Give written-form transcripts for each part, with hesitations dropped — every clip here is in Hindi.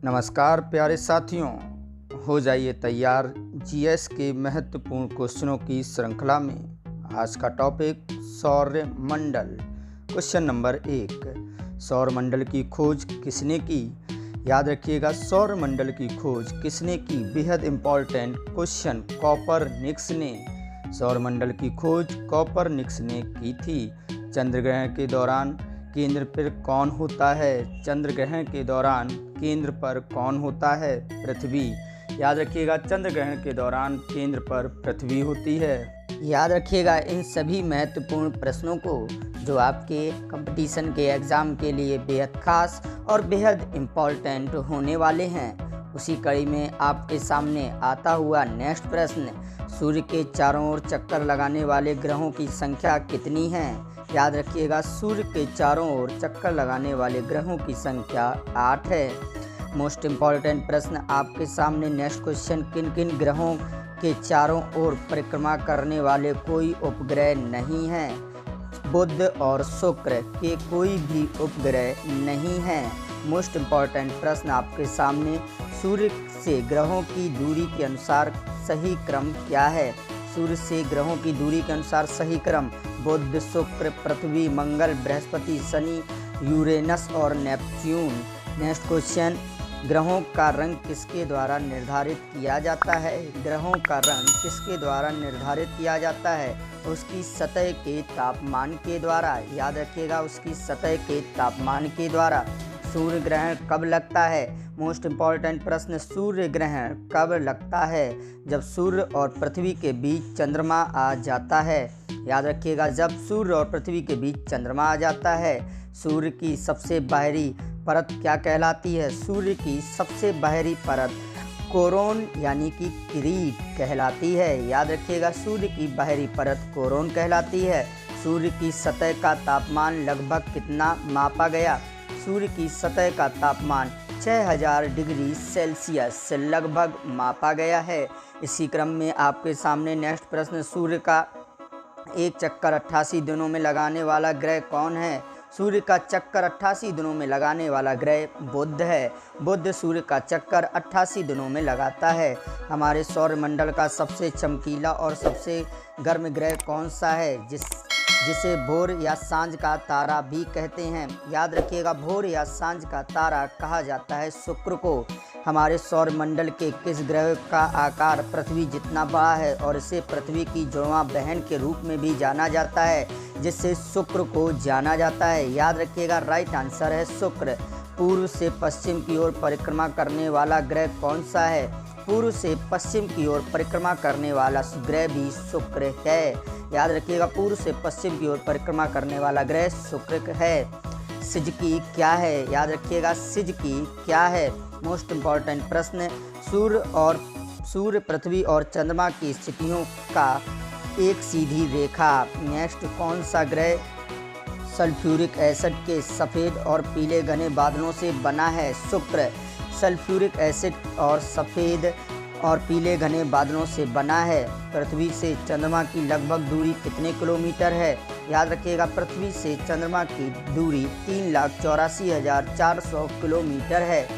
नमस्कार प्यारे साथियों, हो जाइए तैयार जीएस के महत्वपूर्ण क्वेश्चनों की श्रृंखला में। आज का टॉपिक सौर मंडल। क्वेश्चन नंबर 1, सौर मंडल की खोज किसने की? याद रखिएगा, सौर मंडल की खोज किसने की? बेहद इंपॉर्टेंट क्वेश्चन। कोपरनिकस ने। सौर मंडल की खोज कोपरनिकस ने की थी। चंद्र ग्रहण के दौरान केंद्र पर कौन होता है? चंद्र ग्रहण के दौरान केंद्र पर कौन होता है? पृथ्वी। याद रखिएगा, चंद्र ग्रहण के दौरान केंद्र पर पृथ्वी होती है। याद रखिएगा इन सभी महत्वपूर्ण प्रश्नों को जो आपके कंपटीशन के एग्ज़ाम के लिए बेहद खास और बेहद इम्पॉर्टेंट होने वाले हैं। उसी कड़ी में आपके सामने आता हुआ नेक्स्ट प्रश्न, सूर्य के चारों ओर चक्कर लगाने वाले ग्रहों की संख्या कितनी है? याद रखिएगा, सूर्य के चारों ओर चक्कर लगाने वाले ग्रहों की संख्या 8 है। मोस्ट इम्पॉर्टेंट प्रश्न आपके सामने नेक्स्ट क्वेश्चन, किन किन ग्रहों के चारों ओर परिक्रमा करने वाले कोई उपग्रह नहीं हैं? बुध और शुक्र के कोई भी उपग्रह नहीं हैं। मोस्ट इम्पॉर्टेंट प्रश्न आपके सामने, सूर्य से ग्रहों की दूरी के अनुसार सही क्रम क्या है? सूर्य से ग्रहों की दूरी के अनुसार सही क्रम बुध, शुक्र, पृथ्वी, मंगल, बृहस्पति, शनि, यूरेनस और नेपच्यून। नेक्स्ट क्वेश्चन, ग्रहों का रंग किसके द्वारा निर्धारित किया जाता है? ग्रहों का रंग किसके द्वारा निर्धारित किया जाता है? उसकी सतह के तापमान के द्वारा। याद रखिएगा, उसकी सतह के तापमान के द्वारा। सूर्य ग्रहण कब लगता है? मोस्ट इम्पॉर्टेंट प्रश्न, सूर्य ग्रहण कब लगता है? जब सूर्य और पृथ्वी के बीच चंद्रमा आ जाता है। याद रखिएगा, जब सूर्य और पृथ्वी के बीच चंद्रमा आ जाता है। सूर्य की सबसे बाहरी परत क्या कहलाती है? सूर्य की सबसे बाहरी परत कोरोन यानी कि किरीट कहलाती है। याद रखिएगा, सूर्य की बाहरी परत कोरोन कहलाती है। सूर्य की सतह का तापमान लगभग कितना मापा गया? सूर्य की सतह का तापमान 6000 डिग्री सेल्सियस से लगभग मापा गया है। इसी क्रम में आपके सामने नेक्स्ट प्रश्न, सूर्य का एक चक्कर 88 दिनों में लगाने वाला ग्रह कौन है? सूर्य का चक्कर 88 दिनों में लगाने वाला ग्रह बुध है। बुध सूर्य का चक्कर 88 दिनों में लगाता है। हमारे सौर मंडल का सबसे चमकीला और सबसे गर्म ग्रह कौन सा है, जिसे भोर या सांझ का तारा भी कहते हैं? याद रखिएगा, भोर या सांझ का तारा कहा जाता है शुक्र को। हमारे सौर मंडल के किस ग्रह का आकार पृथ्वी जितना बड़ा है और इसे पृथ्वी की जुड़वां बहन के रूप में भी जाना जाता है, जिससे शुक्र को जाना जाता है? याद रखिएगा, राइट आंसर है शुक्र। पूर्व से पश्चिम की ओर परिक्रमा करने वाला ग्रह कौन सा है? पूर्व से पश्चिम की ओर परिक्रमा करने वाला ग्रह भी शुक्र है। याद रखिएगा, पूर्व से पश्चिम की ओर परिक्रमा करने वाला ग्रह शुक्र है। सिजकी क्या है? याद रखिएगा, सिजकी क्या है? मोस्ट इम्पॉर्टेंट प्रश्न, सूर्य, पृथ्वी और चंद्रमा की स्थितियों का एक सीधी रेखा। नेक्स्ट, कौन सा ग्रह सल्फ्यूरिक एसिड के सफ़ेद और पीले घने बादलों से बना है? शुक्र। सल्फ्यूरिक एसिड और सफ़ेद और पीले घने बादलों से बना है। पृथ्वी से चंद्रमा की लगभग दूरी कितने किलोमीटर है? याद रखिएगा, पृथ्वी से चंद्रमा की दूरी 3,84,400 किलोमीटर है।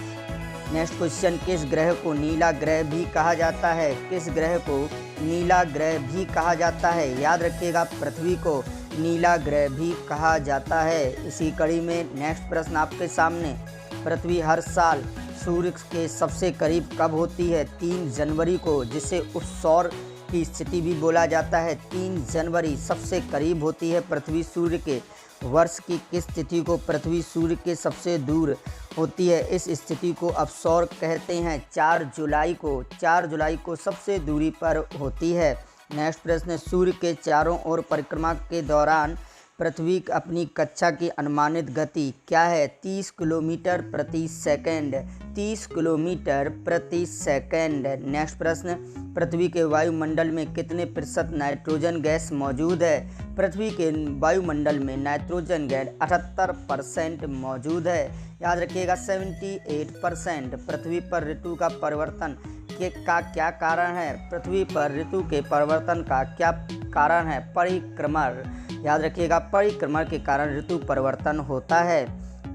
नेक्स्ट क्वेश्चन, किस ग्रह को नीला ग्रह भी कहा जाता है? किस ग्रह को नीला ग्रह भी कहा जाता है? याद रखिएगा, पृथ्वी को नीला ग्रह भी कहा जाता है। इसी कड़ी में नेक्स्ट प्रश्न आपके सामने, पृथ्वी हर साल सूर्य के सबसे करीब कब होती है? 3 जनवरी को, जिसे उत्सौर की स्थिति भी बोला जाता है। 3 जनवरी सबसे करीब होती है पृथ्वी सूर्य के। वर्ष की किस तिथि को पृथ्वी सूर्य के सबसे दूर होती है? इस स्थिति को अपसौर कहते हैं। 4 जुलाई को, 4 जुलाई को सबसे दूरी पर होती है। नेक्स्ट प्रश्न, सूर्य के चारों ओर परिक्रमा के दौरान पृथ्वी अपनी कक्षा की अनुमानित गति क्या है? 30 किलोमीटर प्रति सेकंड। 30 किलोमीटर प्रति सेकंड। नेक्स्ट प्रश्न, पृथ्वी के वायुमंडल में कितने प्रतिशत नाइट्रोजन गैस मौजूद है? पृथ्वी के वायुमंडल में नाइट्रोजन गैस 78% मौजूद है। याद रखिएगा, 78%। पृथ्वी पर ऋतु का परिवर्तन का क्या कारण है? पृथ्वी पर ऋतु के परिवर्तन का क्या कारण है? परिक्रमण। याद रखिएगा, परिक्रमण के कारण ऋतु परिवर्तन होता है।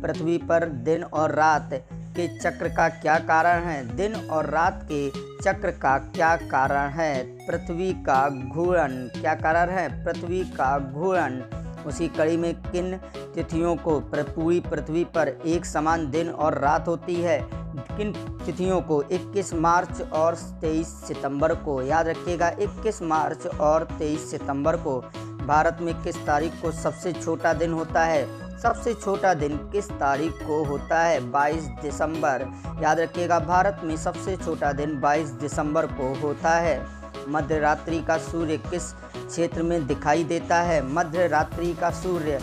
पृथ्वी पर दिन और रात के चक्र का क्या कारण है? दिन और रात के चक्र का क्या कारण है? पृथ्वी का घूर्णन। क्या कारण है? पृथ्वी का घूर्णन। उसी कड़ी में किन तिथियों को पूरी पृथ्वी पर एक समान दिन और रात होती है? किन तिथियों को 21 मार्च और 23 सितंबर को? याद रखिएगा, 21 मार्च और 23 सितंबर को। भारत में किस तारीख को सबसे छोटा दिन होता है? सबसे छोटा दिन किस तारीख को होता है? 22 दिसंबर। याद रखिएगा, भारत में सबसे छोटा दिन 22 दिसंबर को होता है। मध्य रात्रि का सूर्य किस क्षेत्र में दिखाई देता है? मध्य रात्रि का सूर्य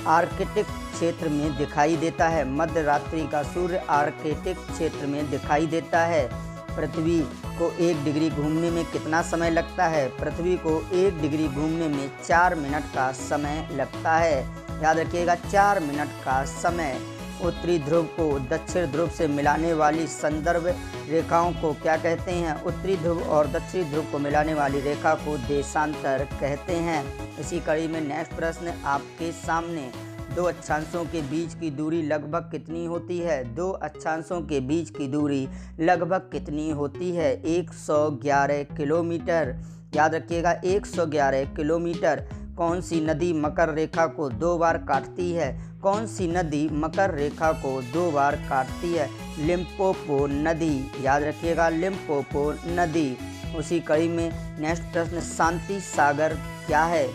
आर्कटिक क्षेत्र में दिखाई देता है। मध्य रात्रि का सूर्य आर्कटिक क्षेत्र में दिखाई देता है। पृथ्वी को 1 डिग्री घूमने में कितना समय लगता है? पृथ्वी को 1 डिग्री घूमने में 4 मिनट का समय लगता है। याद रखिएगा, 4 मिनट का समय। उत्तरी ध्रुव को दक्षिण ध्रुव से मिलाने वाली संदर्भ रेखाओं को क्या कहते हैं? उत्तरी ध्रुव और दक्षिणी ध्रुव को मिलाने वाली रेखा को देशांतर कहते हैं। इसी कड़ी में नेक्स्ट प्रश्न आपके सामने, दो अक्षांशों के बीच की दूरी लगभग कितनी होती है? दो अक्षांशों के बीच की दूरी लगभग कितनी होती है? 111 किलोमीटर। याद रखिएगा, 111 किलोमीटर। कौन सी नदी मकर रेखा को 2 बार काटती है? कौन सी नदी मकर रेखा को 2 बार काटती है? लिम्पोपो नदी। याद रखिएगा, लिम्पोपो नदी। उसी कड़ी में नेक्स्ट प्रश्न, शांति सागर क्या है?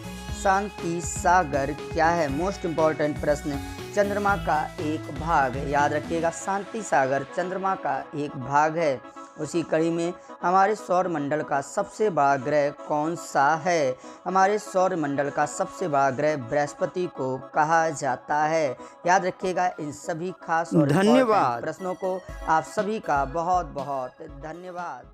शांति सागर क्या है? मोस्ट इम्पॉर्टेंट प्रश्न। चंद्रमा का एक भाग। याद रखिएगा, शांति सागर चंद्रमा का एक भाग है। उसी कड़ी में हमारे सौरमंडल का सबसे बड़ा ग्रह कौन सा है? हमारे सौरमंडल का सबसे बड़ा ग्रह बृहस्पति को कहा जाता है। याद रखिएगा, इन सभी खास और धन्यवाद प्रश्नों को आप सभी का बहुत बहुत धन्यवाद।